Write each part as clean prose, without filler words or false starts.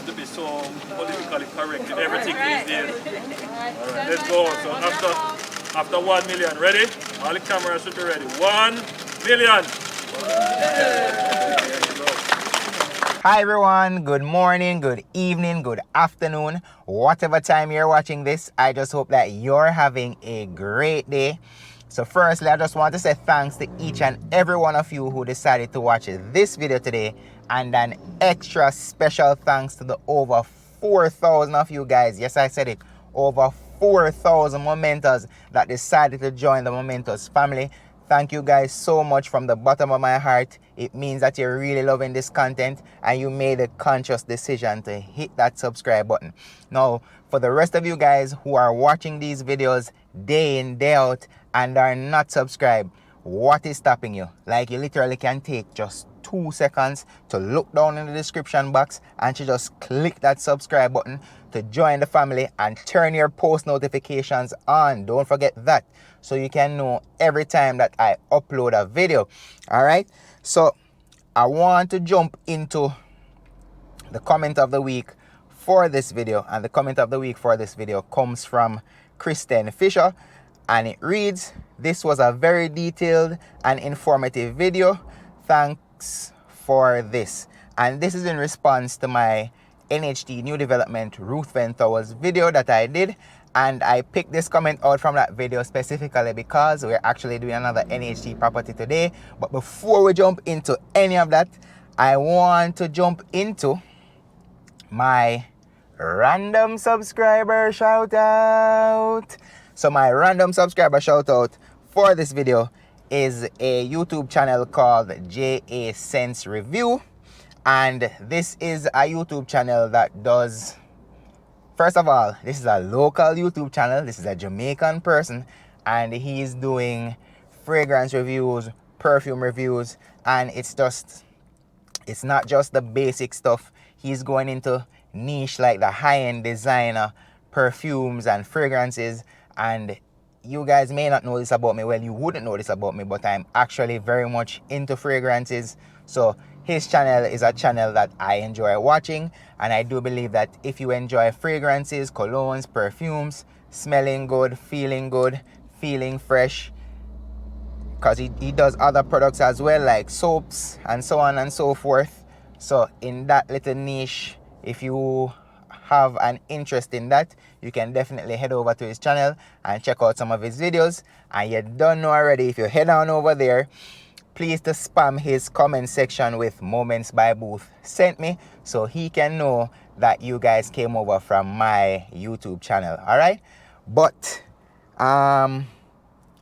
have to be so politically correct in everything these days. Alright, let's go. So after 1 million, ready? All the cameras should be ready. 1 million. Hi everyone, good morning, good evening, good afternoon, whatever time you're watching this. I just hope that you're having a great day. So firstly, I just want to say thanks to each and every one of you who decided to watch this video today, and an extra special thanks to the over 4,000 of you guys. Yes, I said it, over 4,000 Momenters that decided to join the Momenters family. Thank you guys so much from the bottom of my heart. It means that you're really loving this content and you made a conscious decision to hit that subscribe button. Now, for the rest of you guys who are watching these videos day in, day out and are not subscribed, what is stopping you? Like, you literally can take just 2 seconds to look down in the description box and to just click that subscribe button to join the family and turn your post notifications on. Don't forget that, so you can know every time that I upload a video. All right, so I want to jump into the comment of the week for this video, and the comment of the week for this video comes from Kristen Fisher, and it reads, "This was a very detailed and informative video. Thanks for this." And this is in response to my NHT new development Ruthven Towers video that I did, and I picked this comment out from that video specifically because we're actually doing another NHT property today. But before we jump into any of that, I want to jump into my random subscriber shout out. So my random subscriber shout out for this video is a YouTube channel called JA Sense Review. And this is a YouTube channel that does, first of all, this is a local YouTube channel. This is a Jamaican person, and he is doing fragrance reviews, perfume reviews, and it's not just the basic stuff. He's going into niche like the high-end designer perfumes and fragrances. And you guys may not know this about me. Well, you wouldn't know this about me, but I'm actually very much into fragrances. So his channel is a channel that I enjoy watching, and I do believe that if you enjoy fragrances, colognes, perfumes, smelling good, feeling fresh, because he does other products as well, like soaps and so on and so forth. So in that little niche, if you have an interest in that, you can definitely head over to his channel and check out some of his videos. And you don't know already, if you head on over there, please to spam his comment section with "Moments by Boothe sent me," so he can know that you guys came over from my YouTube channel. All right, but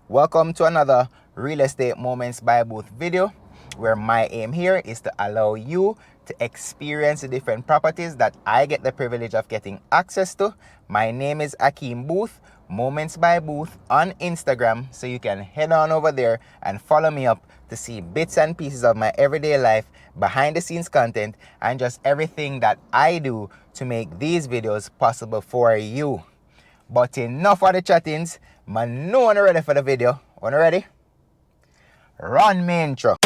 welcome to another Real Estate Moments by Boothe video, where my aim here is to allow you to experience the different properties that I get the privilege of getting access to. My name is Akeem Boothe, Moments by Boothe on Instagram, so you can head on over there and follow me up to see bits and pieces of my everyday life, behind the scenes content, and just everything that I do to make these videos possible for you. But enough of the chattings, man. No one ready for the video. One ready? Run me intro.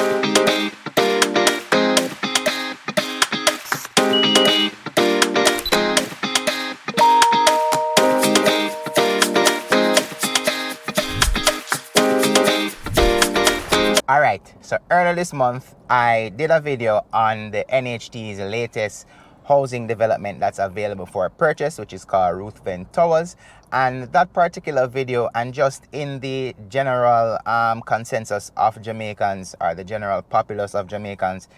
Alright, so earlier this month, I did a video on the NHT'S latest housing development that's available for purchase, which is called Ruthven Towers. And that particular video, and just in the general consensus of Jamaicans, or the general populace of Jamaicans,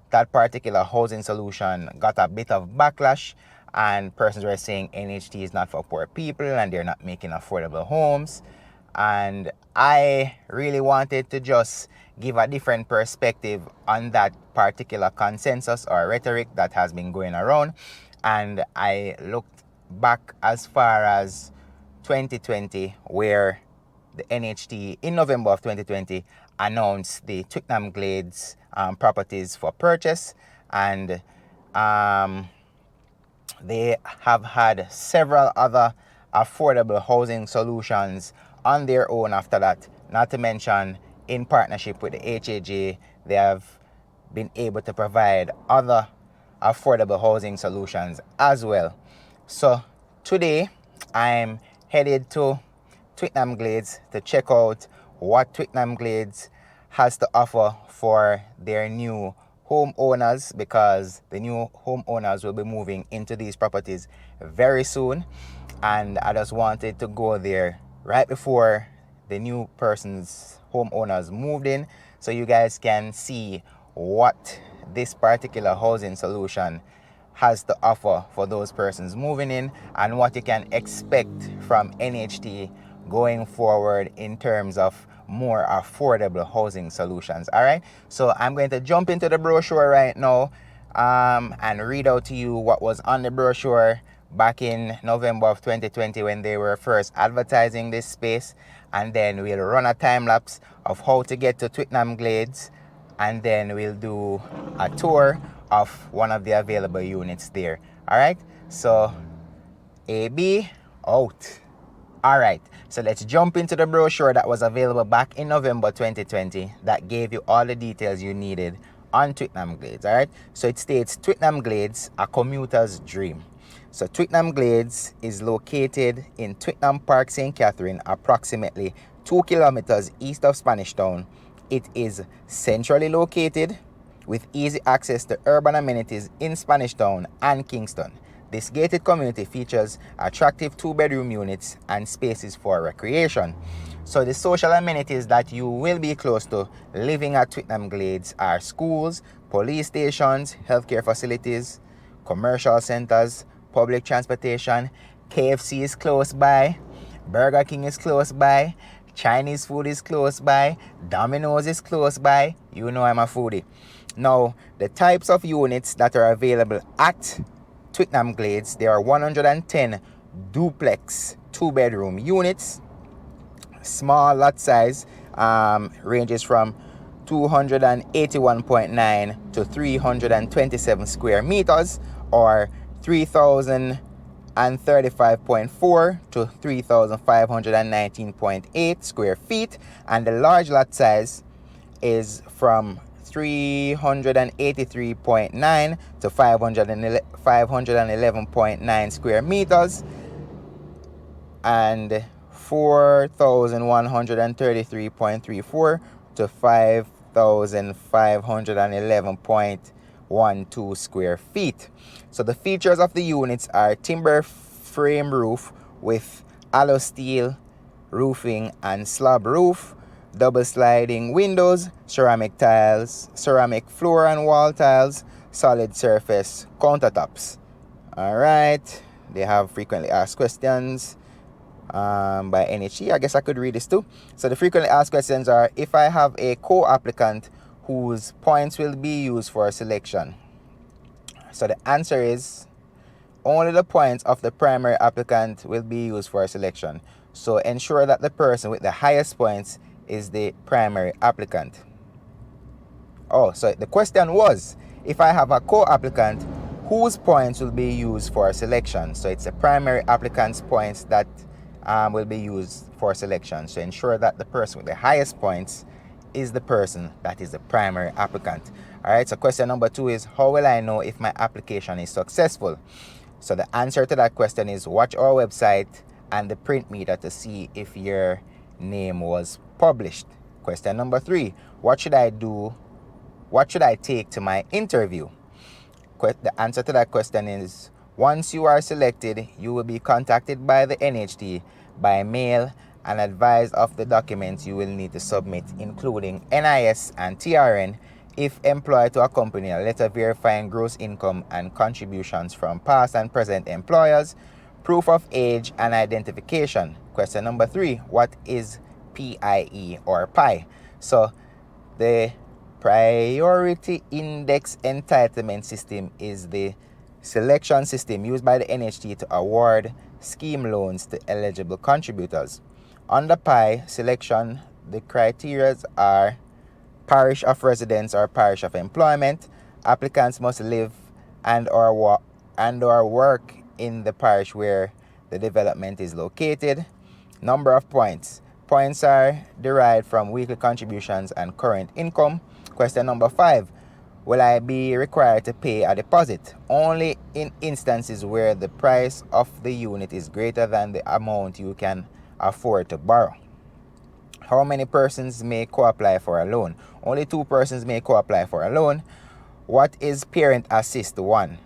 that particular housing solution got a bit of backlash, and persons were saying NHT is not for poor people and they're not making affordable homes. And I really wanted to just give a different perspective on that particular consensus or rhetoric that has been going around. And I looked back as far as 2020, where the NHT in November of 2020 announced the Twickenham Glades properties for purchase, and they have had several other affordable housing solutions on their own after that. Not to mention, in partnership with the HAJ, they have been able to provide other affordable housing solutions as well. So today I'm headed to Twickenham Glades to check out what Twickenham Glades has to offer for their new homeowners, because the new homeowners will be moving into these properties very soon, and I just wanted to go there right before the new person's homeowners moved in, so you guys can see what this particular housing solution has to offer for those persons moving in, and what you can expect from NHT going forward in terms of more affordable housing solutions. All right, so I'm going to jump into the brochure right now and read out to you what was on the brochure back in November of 2020 when they were first advertising this space, and then we'll run a time lapse of how to get to Twickenham Glades, and then we'll do a tour of one of the available units there. All right, so AB out. All right, so let's jump into the brochure that was available back in November 2020 that gave you all the details you needed on Twickenham Glades. All right, so it states Twickenham Glades, a commuter's dream. So Twickenham Glades is located in Twickenham Park, St. Catherine, approximately 2 kilometers east of Spanish Town. It is centrally located with easy access to urban amenities in Spanish Town and Kingston. This gated community features attractive 2-bedroom units and spaces for recreation. So the social amenities that you will be close to living at Twickenham Glades are schools, police stations, healthcare facilities, commercial centers, public transportation. KFC is close by, Burger King is close by, Chinese food is close by, Domino's is close by. You know I'm a foodie. Now, the types of units that are available at Twickenham Glades, there are 110 duplex 2-bedroom units. Small lot size ranges from 281.9 to 327 square meters, or 3,035.4 to 3,519.8 square feet, and the large lot size is from 383.9 to 511.9 square meters, and 4,133.34 to 5,511.12 square feet. So the features of the units are timber frame roof with alloy steel roofing and slab roof, double sliding windows, ceramic tiles, ceramic floor and wall tiles, solid surface countertops. All right, they have frequently asked questions by NHT. I guess I could read this too. So the frequently asked questions are: if I have a co-applicant whose points will be used for selection. So the answer is only the points of the primary applicant will be used for selection. So ensure that the person with the highest points is the primary applicant. Oh, so the question was, if I have a co-applicant whose points will be used for selection. So it's the primary applicant's points that will be used for selection. So ensure that the person with the highest points is the person that is the primary applicant. All right, so question number 2 is, how will I know if my application is successful? So the answer to that question is, watch our website and the print meter to see if your name was published. Question number 3, what should I do? What should I take to my interview? The answer to that question is, once you are selected, you will be contacted by the NHT by mail and advised of the documents you will need to submit, including NIS and TRN, if employed to a company, a letter verifying gross income and contributions from past and present employers, proof of age and identification. Question number 3, what is PIE or PI? So the Priority Index Entitlement System is the selection system used by the NHT to award scheme loans to eligible contributors. Under PI selection, the criteria are parish of residence or parish of employment. Applicants must live and or work in the parish where the development is located. Number of points. Points are derived from weekly contributions and current income. Question number 5. will I be required to pay a deposit? Only in instances where the price of the unit is greater than the amount you can afford to borrow. How many persons may co-apply for a loan? Only 2 persons may co-apply for a loan. What is parent assist 1?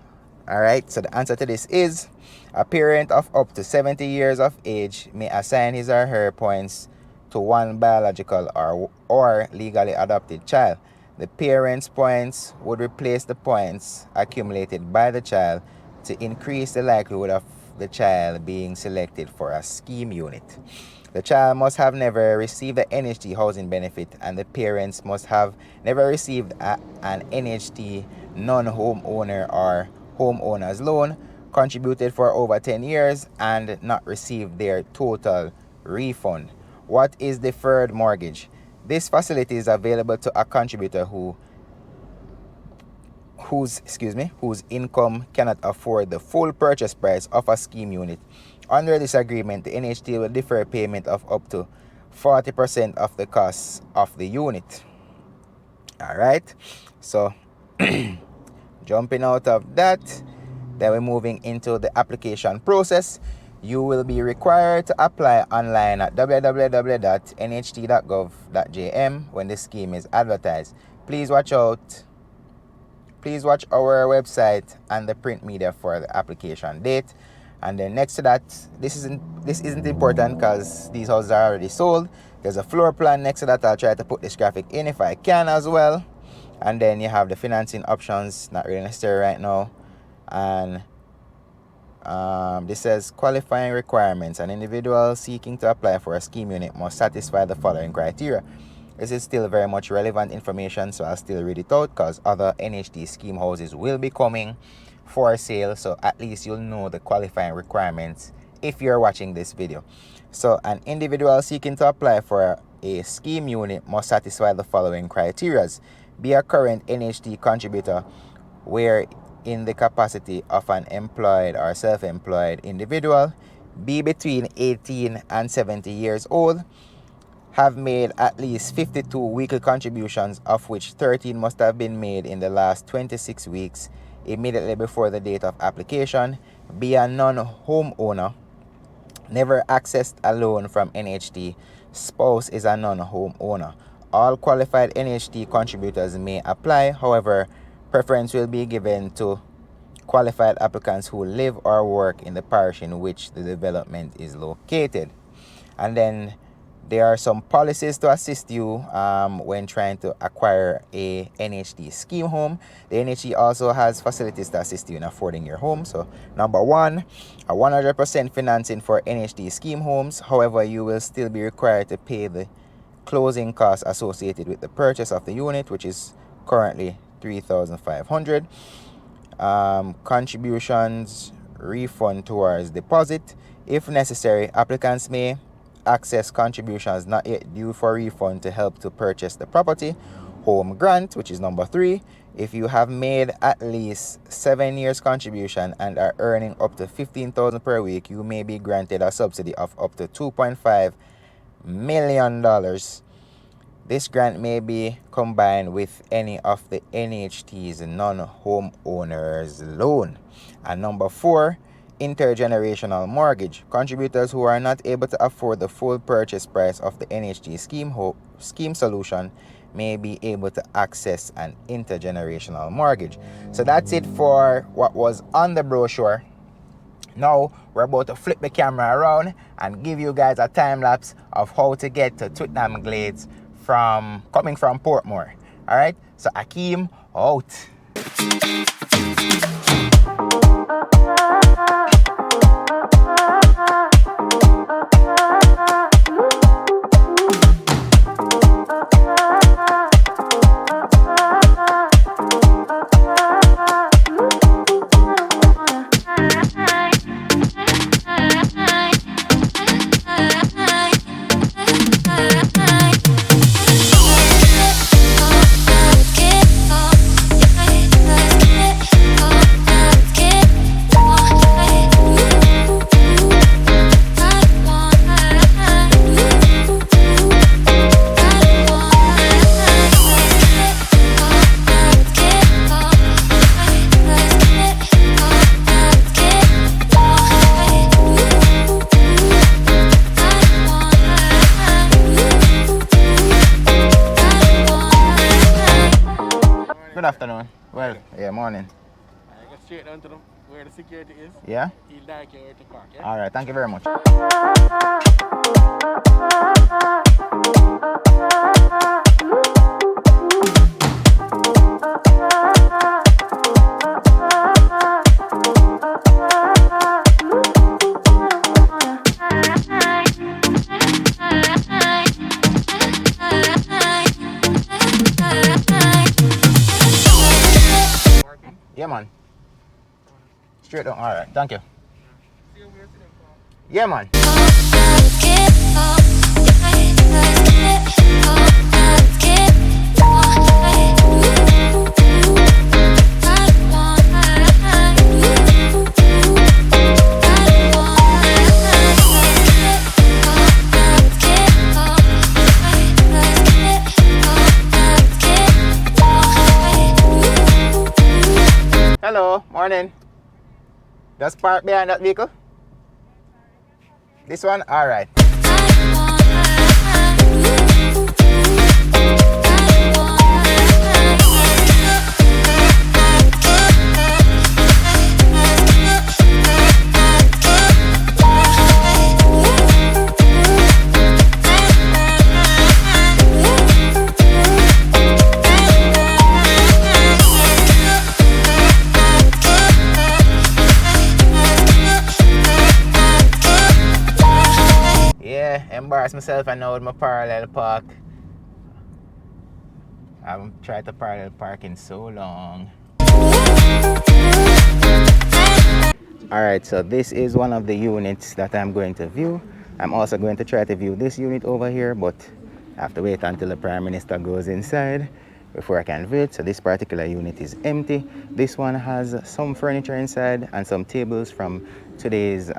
Alright, so the answer to this is a parent of up to 70 years of age may assign his or her points to one biological or legally adopted child. The parent's points would replace the points accumulated by the child to increase the likelihood of the child being selected for a scheme unit. The child must have never received the NHT housing benefit, and the parents must have never received an NHT non-homeowner or homeowner's loan, contributed for over 10 years, and not received their total refund. What is deferred mortgage? This facility is available to a contributor whose income cannot afford the full purchase price of a scheme unit. Under this agreement, the NHT will defer payment of up to 40% of the costs of the unit. Alright, so jumping out of that, then we're moving into the application process. You will be required to apply online at www.nht.gov.jm when the scheme is advertised. Please watch our website and the print media for the application date. And then next to that, this isn't important because these houses are already sold. There's a floor plan next to that. I'll try to put this graphic in if I can as well. And then you have the financing options, not really necessary right now. And this says qualifying requirements. An individual seeking to apply for a scheme unit must satisfy the following criteria. This is still very much relevant information, so I'll still read it out because other NHT scheme houses will be coming for sale, so at least you'll know the qualifying requirements if you're watching this video. So an individual seeking to apply for a scheme unit must satisfy the following criteria: be a current NHT contributor where in the capacity of an employed or self-employed individual, be between 18 and 70 years old, have made at least 52 weekly contributions, of which 13 must have been made in the last 26 weeks immediately before the date of application, be a non-homeowner, never accessed a loan from NHT, spouse is a non-homeowner. All qualified NHT contributors may apply. However, preference will be given to qualified applicants who live or work in the parish in which the development is located. And then there are some policies to assist you when trying to acquire a NHT scheme home. The NHT also has facilities to assist you in affording your home. So number 1, a 100% financing for NHT scheme homes. However, you will still be required to pay the closing costs associated with the purchase of the unit, which is currently $3,500. Contributions refund towards deposit. If necessary, applicants may access contributions not yet due for refund to help to purchase the property. Home grant, which is number 3. If you have made at least 7 years contribution and are earning up to $15,000 per week, you may be granted a subsidy of up to $2.5 million. This grant may be combined with any of the NHT's non-homeowners loan. And number 4, intergenerational mortgage. Contributors who are not able to afford the full purchase price of the NHT scheme solution may be able to access an intergenerational mortgage. So that's it for what was on the brochure. Now we're about to flip the camera around and give you guys a time lapse of how to get to Twickenham Glades coming from Portmore. All right, so Akeem out. morning. I go straight down to where the security is. Yeah? He'll direct you where to park, yeah? Alright, thank you very much. Yeah, man. Straight down. Alright, thank you. Yeah, man. Hello, morning. Just park behind that vehicle? This one? Alright. Embarrass myself and now with my parallel park. I haven't tried to parallel park in so long. Alright, so this is one of the units that I'm going to view. I'm also going to try to view this unit over here, but I have to wait until the Prime Minister goes inside before I can view it. So this particular unit is empty. This one has some furniture inside and some tables from today's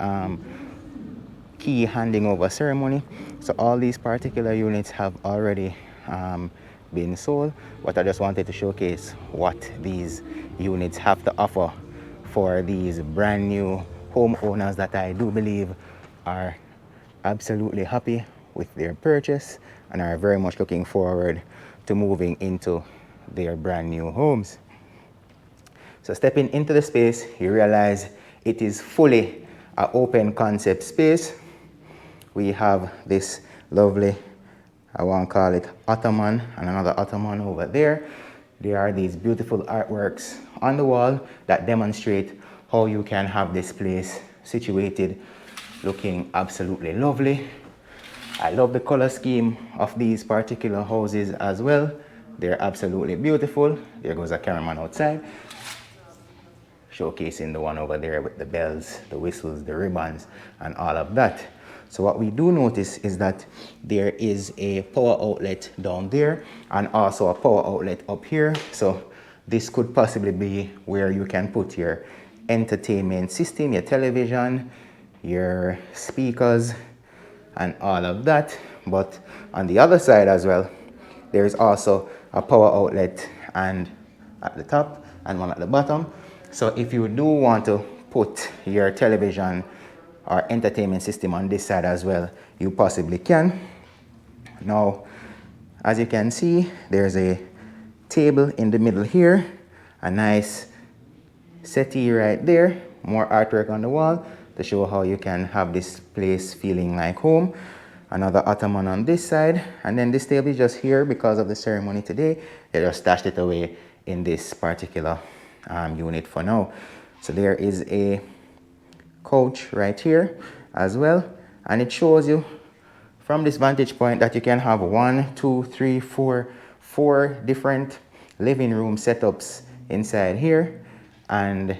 key handing over ceremony. So all these particular units have already been sold, but I just wanted to showcase what these units have to offer for these brand new homeowners that I do believe are absolutely happy with their purchase and are very much looking forward to moving into their brand new homes. So stepping into the space, you realize it is fully an open concept space. We have this lovely, I want to call it ottoman, and another ottoman over there. There are these beautiful artworks on the wall that demonstrate how you can have this place situated looking absolutely lovely. I love the color scheme of these particular houses as well. They're absolutely beautiful. There goes a cameraman outside, showcasing the one over there with the bells, the whistles, the ribbons, and all of that. So what we do notice is that there is a power outlet down there and also a power outlet up here. So this could possibly be where you can put your entertainment system, your television, your speakers, and all of that. But on the other side as well, there is also a power outlet and at the top and one at the bottom. So if you do want to put your television or entertainment system on this side as well, you possibly can. Now, as you can see, there's a table in the middle here, a nice settee right there, more artwork on the wall to show how you can have this place feeling like home. Another ottoman on this side, and then this table is just here because of the ceremony today. They just stashed it away in this particular unit for now. So there is a couch right here as well, and it shows you from this vantage point that you can have 4 different living room setups inside here, and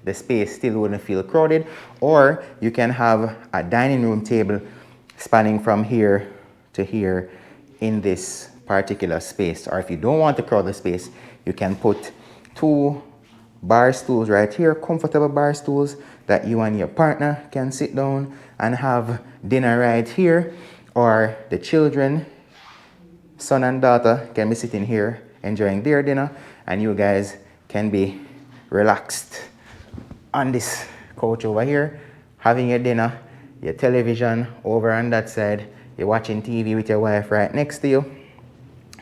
the space still wouldn't feel crowded. Or you can have a dining room table spanning from here to here in this particular space. Or if you don't want to crowd the space, you can put 2 bar stools right here, comfortable bar stools that you and your partner can sit down and have dinner right here. Or the children, son and daughter, can be sitting here enjoying their dinner, and you guys can be relaxed on this couch over here, having your dinner, your television over on that side, you're watching TV with your wife right next to you,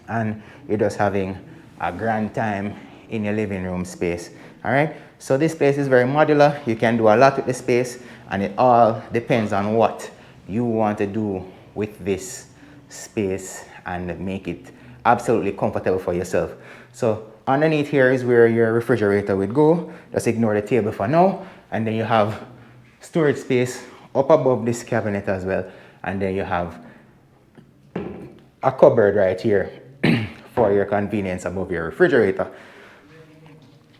and you're just having a grand time in your living room space. All right, so this place is very modular. You can do a lot with the space, and it all depends on what you want to do with this space and make it absolutely comfortable for yourself. So underneath here is where your refrigerator would go. Just ignore the table for now, and then you have storage space up above this cabinet as well, and then you have a cupboard right here for your convenience above your refrigerator.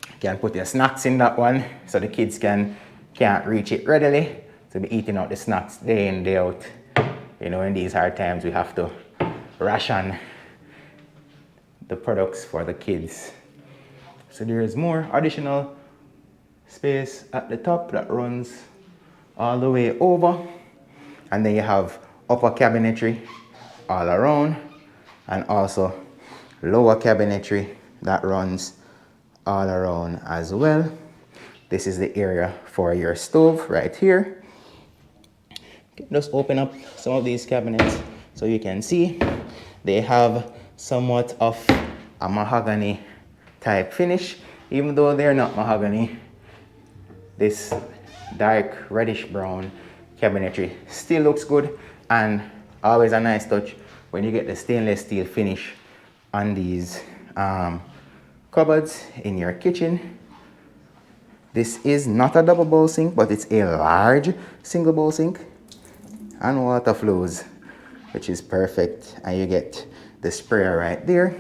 You can put your snacks in that one so the kids can't reach it readily to be eating out the snacks day in, day out. You know, in these hard times we have to ration the products for the kids. So there is more additional space at the top that runs all the way over, and then you have upper cabinetry all around, and also lower cabinetry that runs all around as well. This is the area for your stove right here. Just open up some of these cabinets so you can see they have somewhat of a mahogany type finish. Even though they're not mahogany, this dark reddish brown cabinetry still looks good, and always a nice touch when you get the stainless steel finish on these cupboards in your kitchen. This is not a double bowl sink, but it's a large single bowl sink, and water flows, which is perfect, and you get the sprayer right there.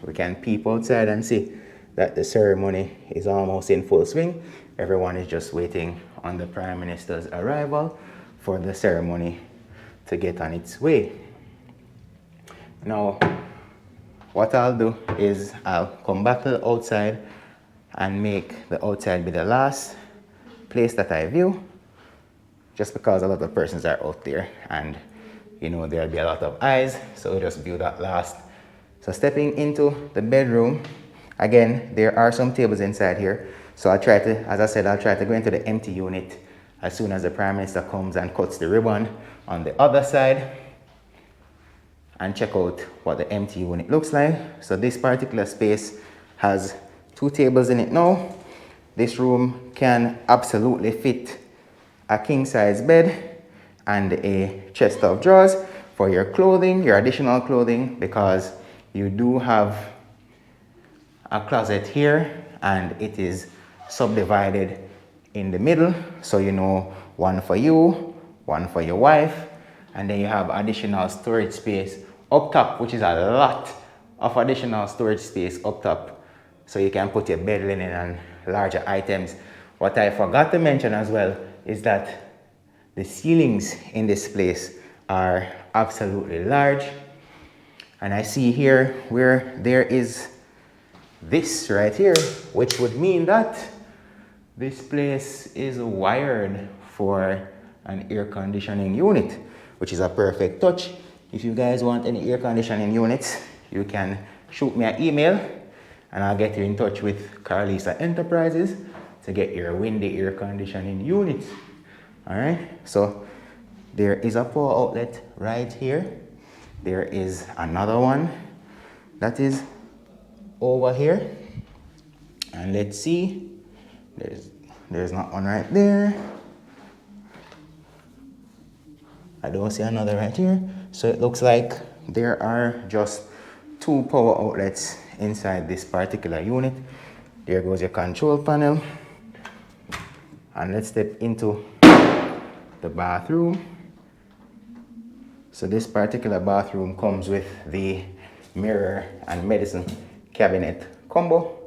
We can peep outside and see that the ceremony is almost in full swing. Everyone is just waiting on the Prime Minister's arrival for the ceremony to get on its way. Now, what I'll do is I'll come back to the outside and make the outside be the last place that I view, just because a lot of persons are out there and you know there'll be a lot of eyes, so just view that last. So stepping into the bedroom, again, there are some tables inside here. So I'll try to, as I said, I'll try to go into the empty unit as soon as the Prime Minister comes and cuts the ribbon on the other side, and check out what the empty unit looks like. So this particular space has 2 tables in it now. This room can absolutely fit a king-size bed and a chest of drawers for your clothing, your additional clothing, because you do have a closet here and it is subdivided in the middle. So you know, one for you, one for your wife, and then you have additional storage space up top, which is a lot of additional storage space up top. So you can put your bed linen and larger items. What I forgot to mention as well is that the ceilings in this place are absolutely large. And I see here where there is this right here, which would mean that this place is wired for an air conditioning unit, which is a perfect touch. If you guys want any air conditioning units, you can shoot me an email and I'll get you in touch with Carlisa Enterprises to get your windy air conditioning units. All right, so there is a power outlet right here. There is another one that is over here, and let's see, there's not one right there. I don't see another right here. So it looks like there are just 2 power outlets inside this particular unit. There goes your control panel, and let's step into the bathroom. So this particular bathroom comes with the mirror and medicine cabinet combo.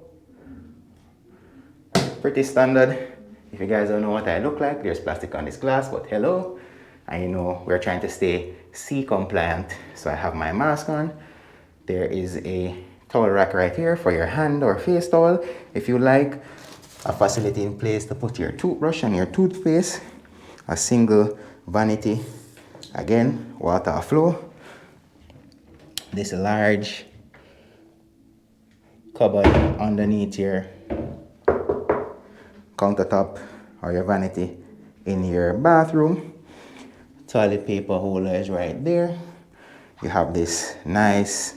Pretty standard. If you guys don't know what I look like, there's plastic on this glass, but hello. And you know, we're trying to stay C compliant. So I have my mask on. There is a towel rack right here for your hand or face towel. If you like, a facility in place to put your toothbrush and your toothpaste. A single vanity. Again, water flow. This large cupboard underneath your countertop or your vanity in your bathroom. Toilet paper holder is right there. You have this nice,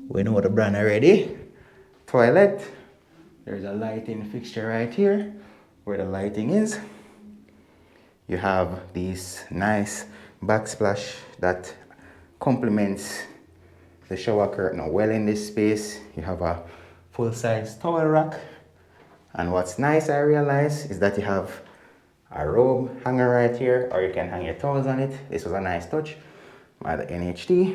we know the brand already, toilet. There's a lighting fixture right here where the lighting is. You have these nice backsplash that complements the shower curtain well in this space. You have a full-size towel rack. And what's nice, I realize, is that you have a robe hanger right here, or you can hang your towels on it. This was a nice touch by the NHT.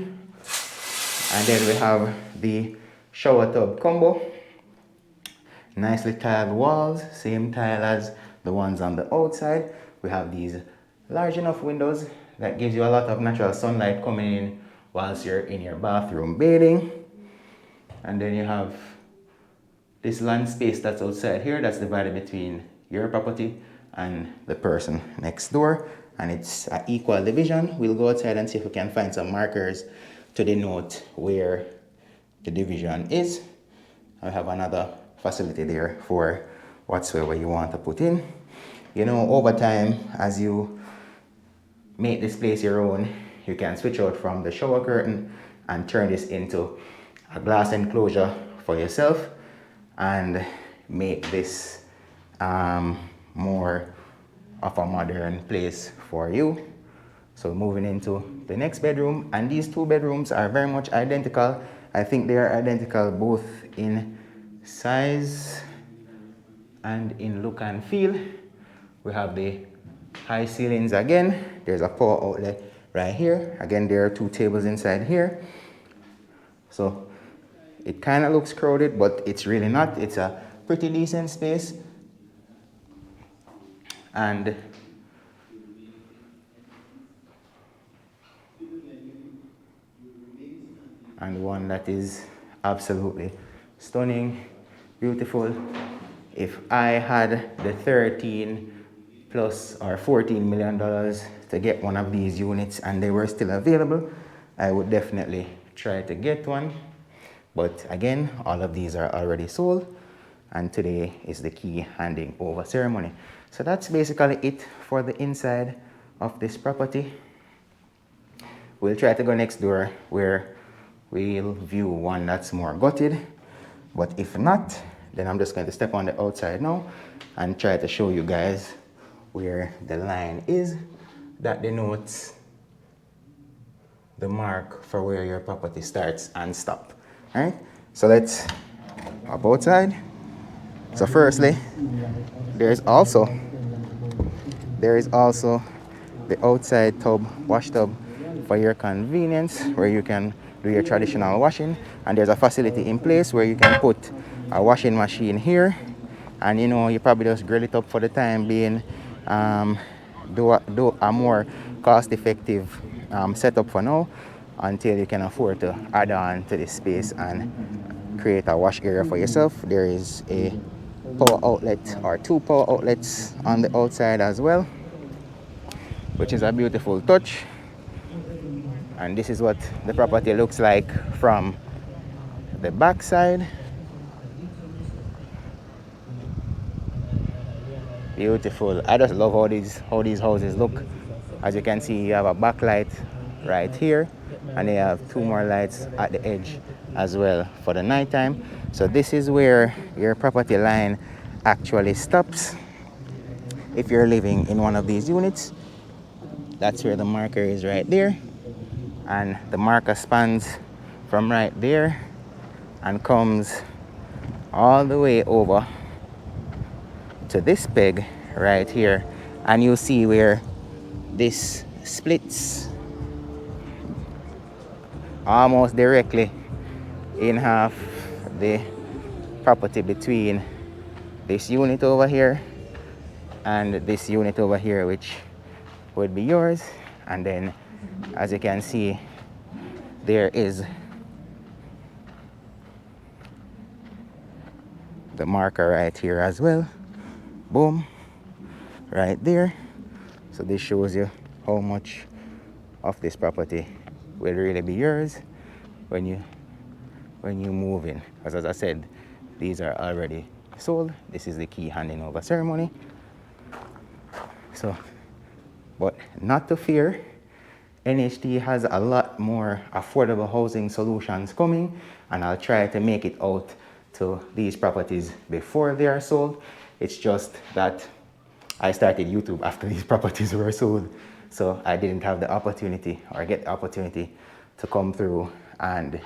And then we have the shower tub combo. Nicely tiled walls, same tile as the ones on the outside. We have these large enough windows that gives you a lot of natural sunlight coming in whilst you're in your bathroom bathing. And then you have this land space that's outside here that's divided between your property and the person next door, and it's an equal division. We'll go outside and see if we can find some markers to denote where the division is. I have another facility there for whatsoever you want to put in. You know, over time, as you make this place your own, you can switch out from the shower curtain and turn this into a glass enclosure for yourself and make this more of a modern place for you. So moving into the next bedroom, and these two bedrooms are very much identical. I think they are identical both in size and in look and feel. We have the high ceilings again. There's a power outlet right here. Again, there are two tables inside here. So it kind of looks crowded, but it's really not. It's a pretty decent space. And one that is absolutely stunning, beautiful. If I had the 13 plus or $14 million to get one of these units and they were still available, I would definitely try to get one. But again, all of these are already sold, and today is the key handing over ceremony. So that's basically it for the inside of this property. We'll try to go next door where we'll view one that's more gutted. But if not, then I'm just going to step on the outside now and try to show you guys where the line is that denotes the mark for where your property starts and stops. All right, so let's hop outside. So firstly, there is also the outside tub, wash tub for your convenience, where you can do your traditional washing. And there's a facility in place where you can put a washing machine here, and you know, you probably just grill it up for the time being, do a more cost-effective setup for now, until you can afford to add on to this space and create a wash area for yourself. There is a power outlet, or two power outlets on the outside as well, which is a beautiful touch. And this is what the property looks like from the back side. Beautiful. I just love how these houses look. As you can see, you have a backlight right here, and they have two more lights at the edge as well for the nighttime. So this is where your property line actually stops. If you're living in one of these units, that's where the marker is, right there. And the marker spans from right there and comes all the way over to this peg right here, and you see where this splits almost directly in half the property between this unit over here and this unit over here, which would be yours. And then, as you can see, there is the marker right here as well. Boom, right there. So this shows you how much of this property will really be yours when you move in. Because as I said, these are already sold. This is the key handing over ceremony. So, but not to fear, NHT has a lot more affordable housing solutions coming, and I'll try to make it out to these properties before they are sold. It's just that I started YouTube after these properties were sold, so I didn't have the opportunity or get the opportunity to come through and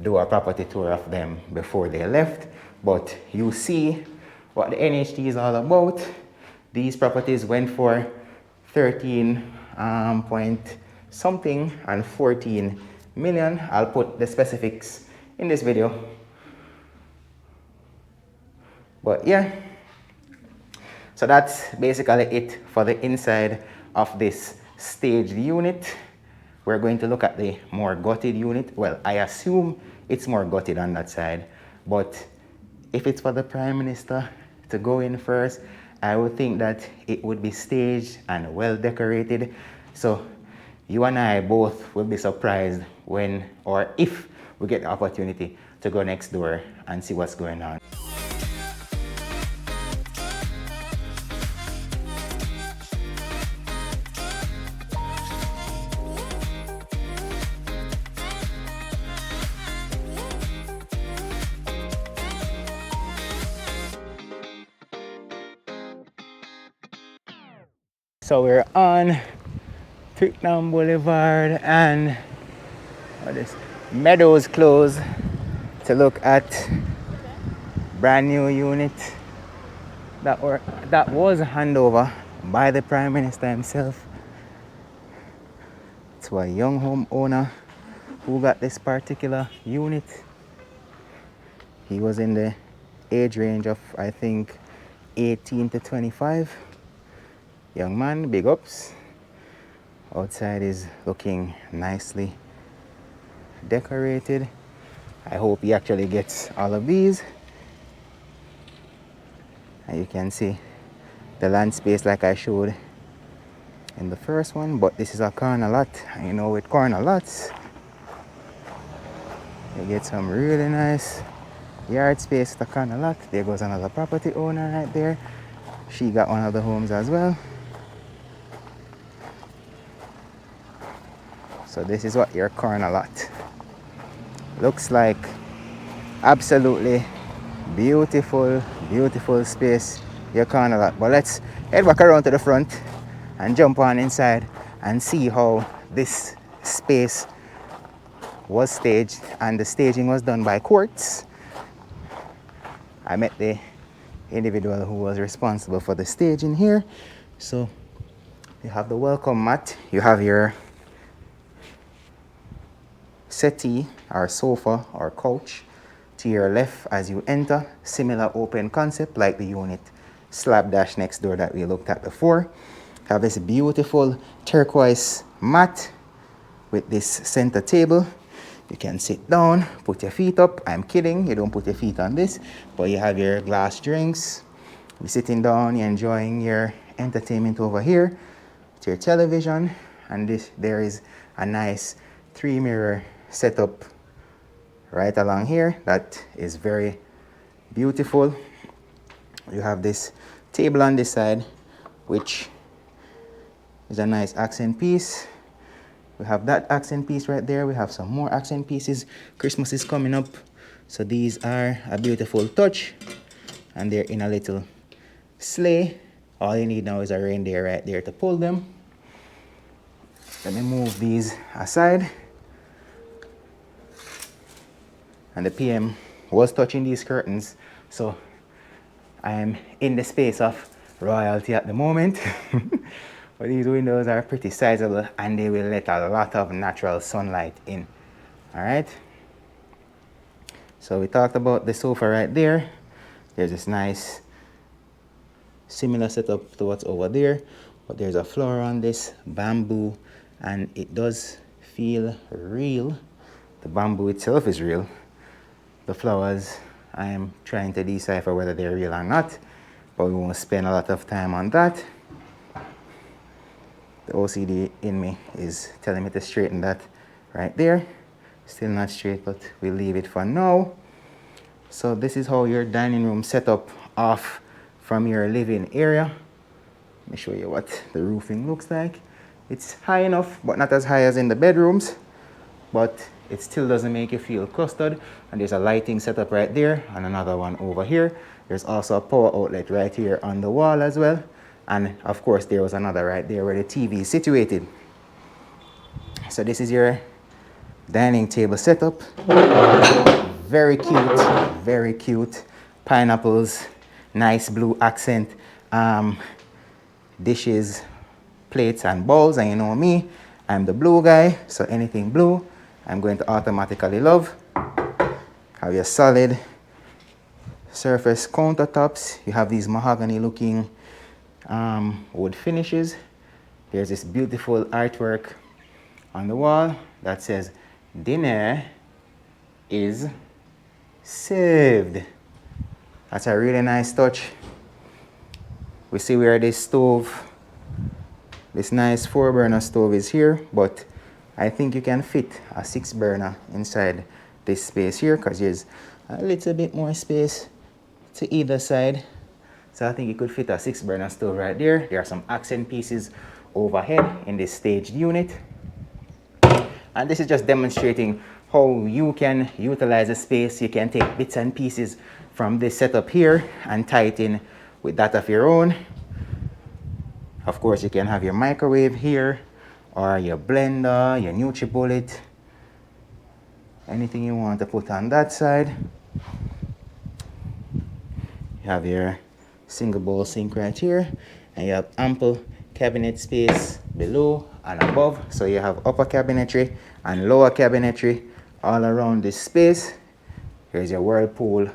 do a property tour of them before they left. But you see what the NHT is all about. These properties went for 13 point something and 14 million. I'll put the specifics in this video. But yeah, so that's basically it for the inside of this staged unit. We're going to look at the more gutted unit. Well, I assume it's more gutted on that side, but if it's for the Prime Minister to go in first, I would think that it would be staged and well decorated. So you and I both will be surprised when or if we get the opportunity to go next door and see what's going on. So we're on Twickenham Boulevard and this Meadows Close to look at brand new unit that was handed over by the Prime Minister himself to a young homeowner who got this particular unit. He was in the age range of, I think, 18 to 25. Young man, big ups. Outside is looking nicely decorated. I hope he actually gets all of these. And you can see the land space like I showed in the first one, but this is a corner lot. And you know, with corner lots, you get some really nice yard space at the corner lot. There goes another property owner right there. She got one of the homes as well. So this is what your corner lot looks like. Absolutely beautiful, beautiful space, your corner lot. But let's head back around to the front and jump on inside and see how this space was staged. And the staging was done by Quartz. I met the individual who was responsible for the staging here. So you have the welcome mat, you have your settee or sofa or couch to your left as you enter. Similar open concept like the unit slab dash next door that we looked at before. Have this beautiful turquoise mat with this center table. You can sit down, put your feet up. I'm kidding, you don't put your feet on this, but you have your glass drinks. You're sitting down, you're enjoying your entertainment over here to your television. And there is a nice 3-mirror setup right along here that is very beautiful. You have this table on this side, which is a nice accent piece. We have that accent piece right there. We have some more accent pieces. Christmas is coming up, so these are a beautiful touch, and they're in a little sleigh. All you need now is a reindeer right there to pull them. Let me move these aside. And the PM was touching these curtains, so I am in the space of royalty at the moment. But these windows are pretty sizable and they will let a lot of natural sunlight in. All right. So we talked about the sofa right there. There's this nice similar setup to what's over there, but there's a floor on this bamboo and it does feel real. The bamboo itself is real. The flowers, I am trying to decipher whether they're real or not, but we won't spend a lot of time on that. The OCD in me is telling me to straighten that right there. Still not straight, but we'll leave it for now. So this is how your dining room set up off from your living area. Let me show you what the roofing looks like. It's high enough, but not as high as in the bedrooms. but it still doesn't make you feel clustered. And there's a lighting setup right there and another one over here. There's also a power outlet right here on the wall as well. And of course there was another right there where the TV is situated. So this is your dining table setup. Very cute, very cute. Pineapples, nice blue accent, dishes, plates and bowls. And you know me, I'm the blue guy, so anything blue I'm going to automatically love. Have your solid surface countertops. You have these mahogany looking wood finishes. There's this beautiful artwork on the wall that says dinner is served. That's a really nice touch. We see where this stove, this nice 4-burner stove is here, but I think you can fit a 6-burner inside this space here because there's a little bit more space to either side. So I think you could fit a 6-burner stove right there. There are some accent pieces overhead in this staged unit. And this is just demonstrating how you can utilize the space. You can take bits and pieces from this setup here and tie it in with that of your own. Of course, you can have your microwave here, or your blender, your NutriBullet, anything you want to put on that side. You have your single bowl sink right here, and you have ample cabinet space below and above. So you have upper cabinetry and lower cabinetry all around this space. Here's your Whirlpool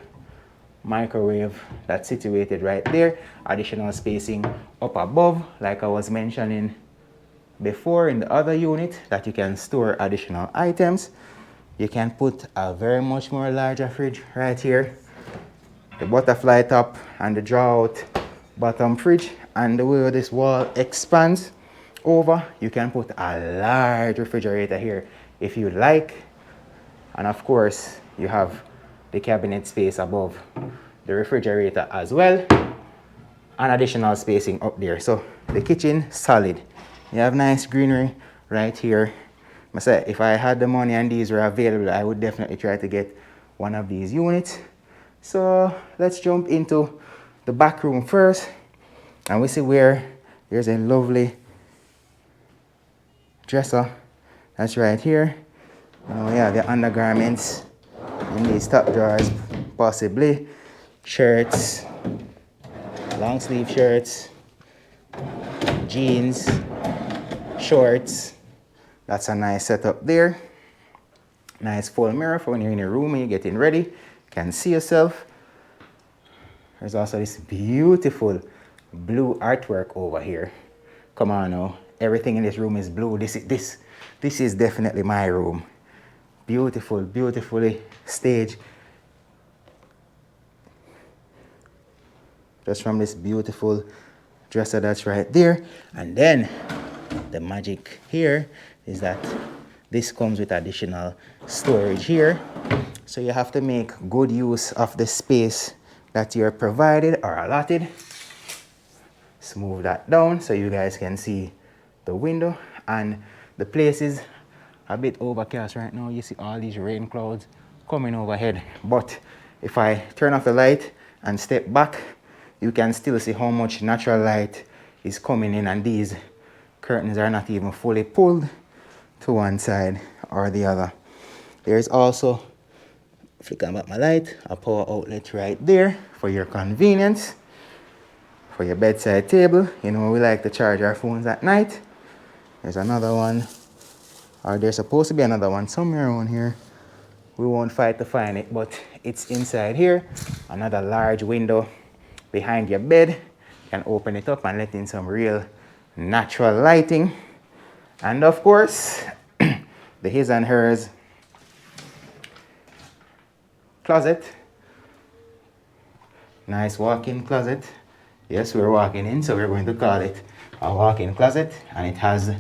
microwave that's situated right there. Additional spacing up above, like I was mentioning before in the other unit, that you can store additional items. You can put a very much more larger fridge right here. The butterfly top and the draw out bottom fridge, and the way this wall expands over, you can put a large refrigerator here if you like. And of course you have the cabinet space above the refrigerator as well, and additional spacing up there. So the kitchen solid. You have nice greenery right here. I say if I had the money and these were available, I would definitely try to get one of these units. So let's jump into the back room first, and we see where there's a lovely dresser that's right here. We have the undergarments in these top drawers, possibly shirts, long sleeve shirts, jeans, shorts. That's a nice setup there. Nice full mirror for when you're in your room and you're getting ready. You can see yourself. There's also this beautiful blue artwork over here. Come on now, everything in this room is blue. This is definitely my room. Beautiful, beautifully staged. Just from this beautiful dresser that's right there. And then the magic here is that this comes with additional storage here. So you have to make good use of the space that you're provided or allotted. Smooth that down so you guys can see the window. And the place is a bit overcast right now. You see all these rain clouds coming overhead. But if I turn off the light and step back, you can still see how much natural light is coming in, and these curtains are not even fully pulled to one side or the other. There's also, flick back my light, a power outlet right there for your convenience. For your bedside table, you know we like to charge our phones at night. There's another one, or there's supposed to be another one somewhere around here. We won't fight to find it, but it's inside here. Another large window behind your bed. You can open it up and let in some real natural lighting. And of course, the his and hers closet. Nice walk-in closet. Yes, we're walking in, so we're going to call it a walk-in closet, and it has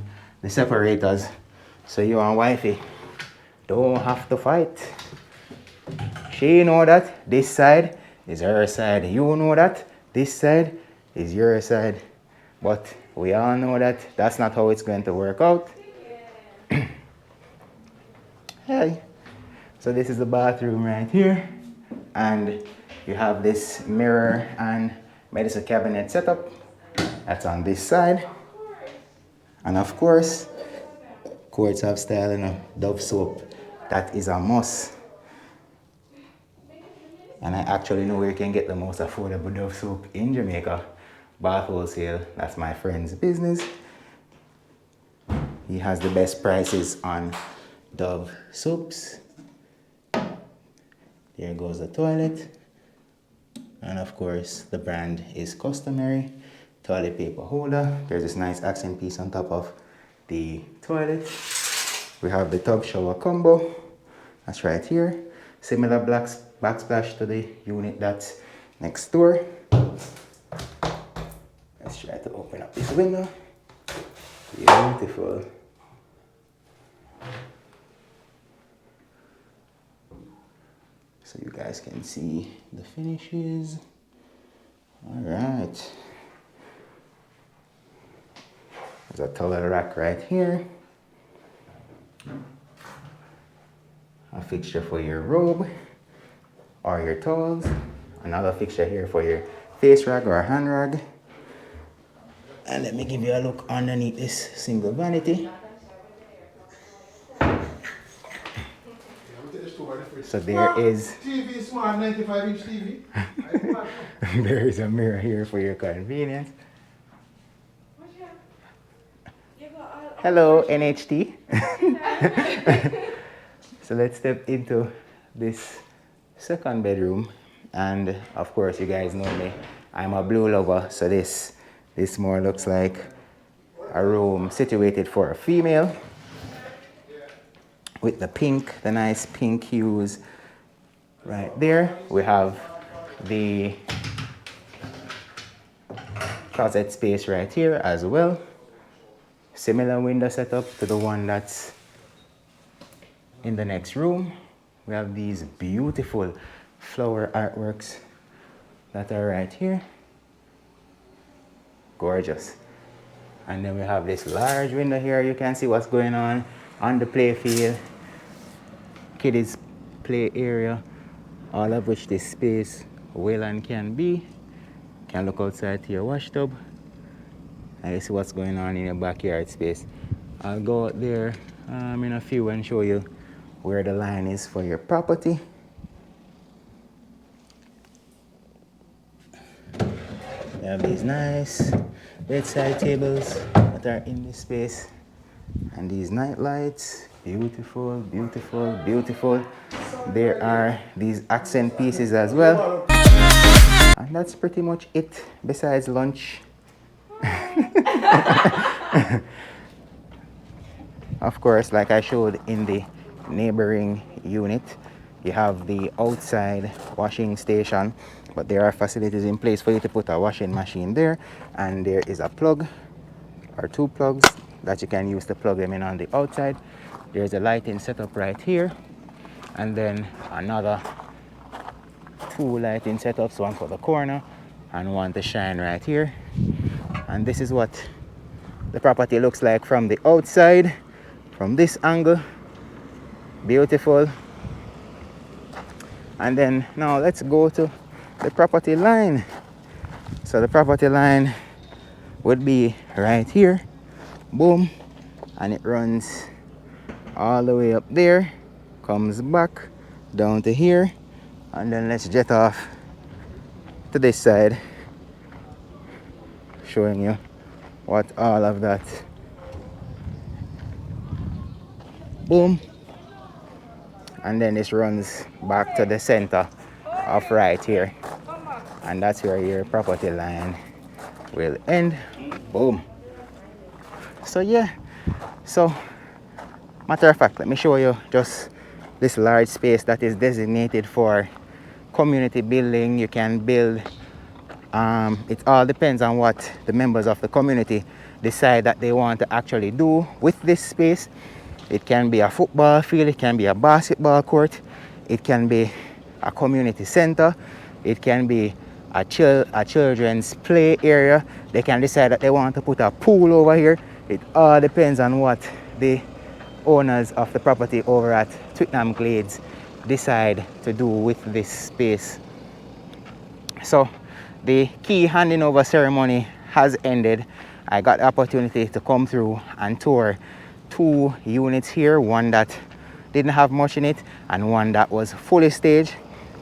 the separators, so you and wifey don't have to fight. She know that this side is her side. You know that this side is your side. But we all know that that's not how it's going to work out. Hi. So this is the bathroom right here, and you have this mirror and medicine cabinet setup. That's on this side, and of course, Courts of Style and a Dove soap. That is a must. And I actually know where you can get the most affordable Dove soap in Jamaica. Bath Wholesale. That's my friend's business. He has the best prices on Dove soaps. There goes the toilet. And of course, the brand is Customary. Toilet paper holder. There's this nice accent piece on top of the toilet. We have the tub shower combo. That's right here. Similar backsplash to the unit that's next door. Let's try to open up this window. Beautiful. So you guys can see the finishes. All right. There's a towel rack right here. A fixture for your robe or your towels. Another fixture here for your face rag or hand rag. And let me give you a look underneath this single vanity. So there is TV smart 95-inch TV. there is a mirror here for your convenience. Hello, NHT. So let's step into this second bedroom, and of course you guys know me, I'm a blue lover, so this more looks like a room situated for a female with the nice pink hues right there. We have the closet space right here as well. Similar window setup to the one that's in the next room. We have these beautiful flower artworks that are right here. Gorgeous. And then we have this large window here. You can see what's going on the play field, kiddies play area, all of which this space will and can be. Can look outside to your wash tub and you see what's going on in your backyard space. I'll go out there in a few and show you where the line is for your property. We have these nice bedside tables that are in this space, and these night lights. Beautiful, beautiful, beautiful. There are these accent pieces as well. And that's pretty much it besides lunch. Of course, like I showed in the neighboring unit, you have the outside washing station, but there are facilities in place for you to put a washing machine there, and there is a plug or two plugs that you can use to plug them in on the outside. There's a lighting setup right here, and then another two lighting setups, one for the corner and one to shine right here. And this is what the property looks like from the outside, from this angle. Beautiful. And then now let's go to the property line. So the property line would be right here, boom, and it runs all the way up there, comes back down to here, and then let's jet off to this side, showing you what all of that, boom, and then this runs back to the center of right here, and that's where your property line will end. Boom. So yeah, so matter of fact, let me show you just this large space that is designated for community building. You can build, it all depends on what the members of the community decide that they want to actually do with this space. It can be a football field, it can be a basketball court, it can be a community center, it can be a children's play area. They can decide that they want to put a pool over here. It all depends on what the owners of the property over at Twickenham Glades decide to do with this space. So the key handing over ceremony has ended. I got the opportunity to come through and tour 2 units here, one that didn't have much in it and one that was fully staged,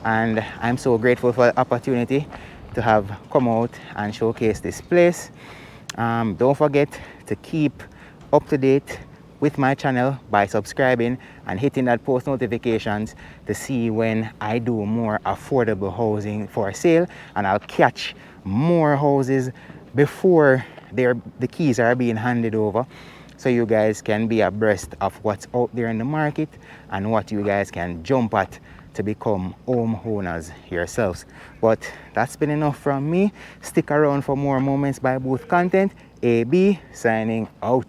and I'm so grateful for the opportunity to have come out and showcase this place. Don't forget to keep up to date with my channel by subscribing and hitting that post notifications to see when I do more affordable housing for sale, and I'll catch more houses before the keys are being handed over, so you guys can be abreast of what's out there in the market and what you guys can jump at to become homeowners yourselves. But that's been enough from me. Stick around for more Moments by Boothe content. AB signing out.